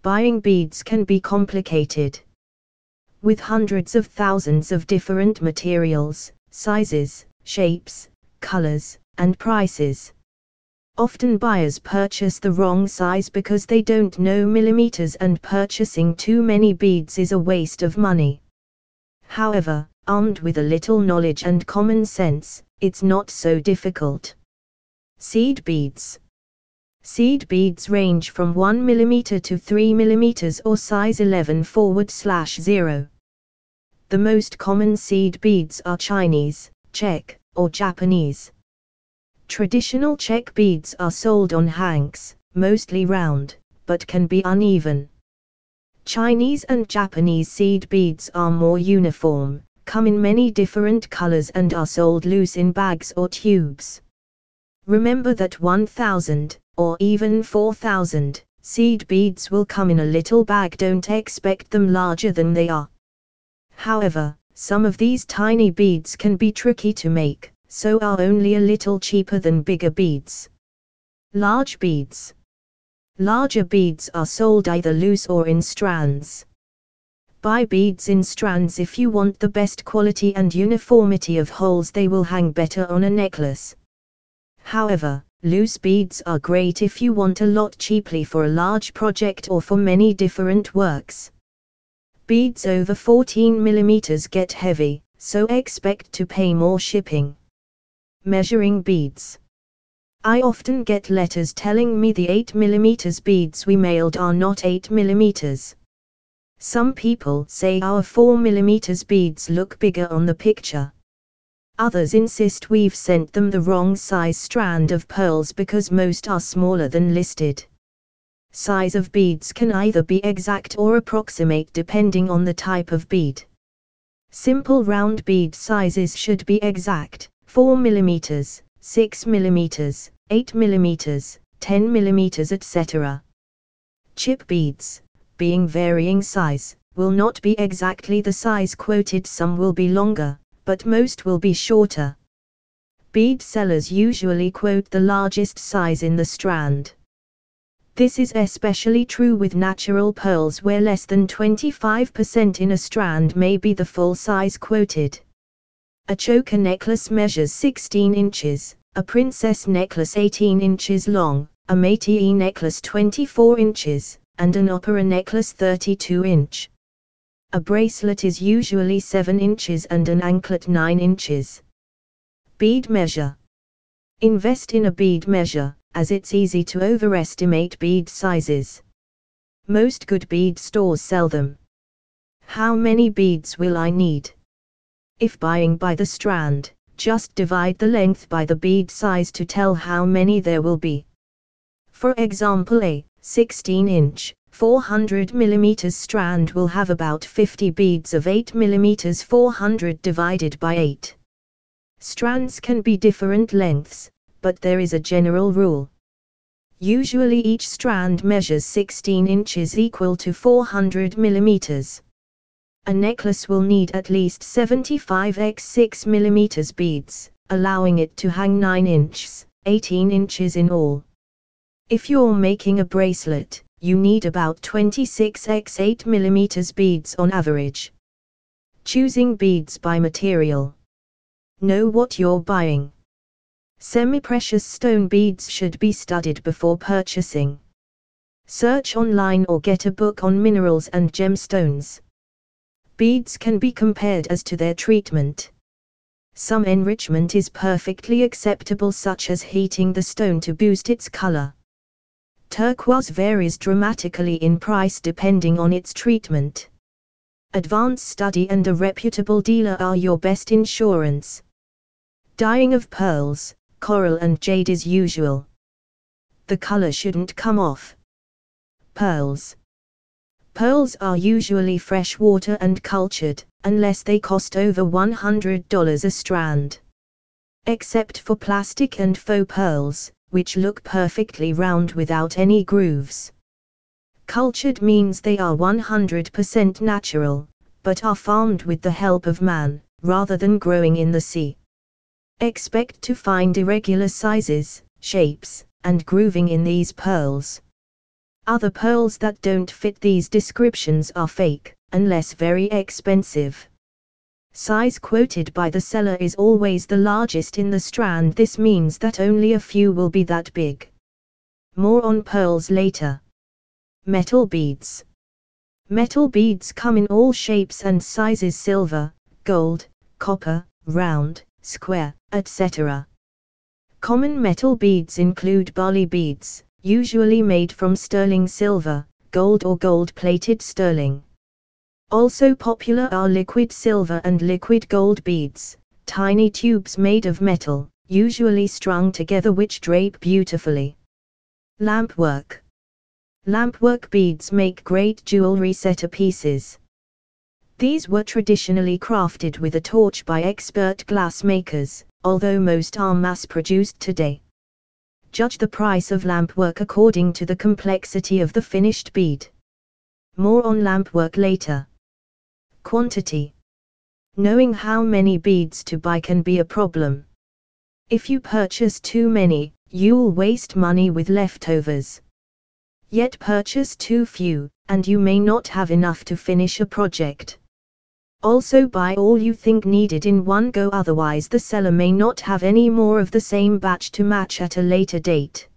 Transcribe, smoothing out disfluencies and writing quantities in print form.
Buying beads can be complicated. With hundreds of thousands of different materials, sizes, shapes, colors, and prices. Often buyers purchase the wrong size because they don't know millimeters, and purchasing too many beads is a waste of money. However, armed with a little knowledge and common sense, it's not so difficult. Seed beads. Seed beads range from 1 mm to 3 mm or size 11/0. The most common seed beads are Chinese, Czech, or Japanese. Traditional Czech beads are sold on hanks, mostly round, but can be uneven. Chinese and Japanese seed beads are more uniform, come in many different colors, and are sold loose in bags or tubes. Remember that 1,000, or even 4,000, seed beads will come in a little bag. Don't expect them larger than they are. However, some of these tiny beads can be tricky to make, so are only a little cheaper than bigger beads. Large beads. Larger beads are sold either loose or in strands. Buy beads in strands if you want the best quality and uniformity of holes. They will hang better on a necklace. However, loose beads are great if you want a lot cheaply for a large project or for many different works. Beads over 14 mm get heavy, so expect to pay more shipping. Measuring beads. I often get letters telling me the 8 mm beads we mailed are not 8 mm. Some people say our 4 mm beads look bigger on the picture. Others insist we've sent them the wrong size strand of pearls because most are smaller than listed. Size of beads can either be exact or approximate depending on the type of bead. Simple round bead sizes should be exact: 4 mm, 6 mm, 8 mm, 10 mm, etc. Chip beads, being varying size, will not be exactly the size quoted. Some will be longer, but most will be shorter. Bead sellers usually quote the largest size in the strand. This is especially true with natural pearls, where less than 25% in a strand may be the full size quoted. A choker necklace measures 16 inches, a princess necklace 18 inches long, a métier necklace 24 inches, and an opera necklace 32 inch. A bracelet is usually 7 inches and an anklet 9 inches. Bead measure. Invest in a bead measure, as it's easy to overestimate bead sizes. Most good bead stores sell them. How many beads will I need? If buying by the strand, just divide the length by the bead size to tell how many there will be. For example, a 16-inch, 400 mm strand will have about 50 beads of 8 mm. 400 divided by 8. Strands can be different lengths, but there is a general rule. Usually each strand measures 16 inches, equal to 400 mm. A necklace will need at least 75 x 6 mm beads, allowing it to hang 9 inches, 18 inches in all. If you're making a bracelet, you need about 26 x 8 mm beads on average. Choosing beads by material. Know what you're buying. Semi-precious stone beads should be studied before purchasing. Search online or get a book on minerals and gemstones. Beads can be compared as to their treatment. Some enrichment is perfectly acceptable, such as heating the stone to boost its color. Turquoise varies dramatically in price depending on its treatment. Advanced study and a reputable dealer are your best insurance. Dyeing of pearls, coral and jade is usual. The color shouldn't come off. Pearls. Pearls are usually fresh water and cultured, unless they cost over $100 a strand. Except for plastic and faux pearls, which look perfectly round without any grooves. Cultured means they are 100% natural, but are farmed with the help of man, rather than growing in the sea. Expect to find irregular sizes, shapes, and grooving in these pearls. Other pearls that don't fit these descriptions are fake, unless very expensive. Size quoted by the seller is always the largest in the strand. This means that only a few will be that big. More on pearls later. Metal beads. Metal beads come in all shapes and sizes: silver, gold, copper, round, square, etc. Common metal beads include barley beads, usually made from sterling silver, gold or gold-plated sterling. Also popular are liquid silver and liquid gold beads, tiny tubes made of metal, usually strung together, which drape beautifully. Lampwork. Lampwork beads make great jewelry centerpieces. These were traditionally crafted with a torch by expert glass makers, although most are mass-produced today. Judge the price of lampwork according to the complexity of the finished bead. More on lampwork later. Quantity. Knowing how many beads to buy can be a problem. If you purchase too many, you'll waste money with leftovers. Yet purchase too few, and you may not have enough to finish a project. Also buy all you think needed in one go, otherwise the seller may not have any more of the same batch to match at a later date.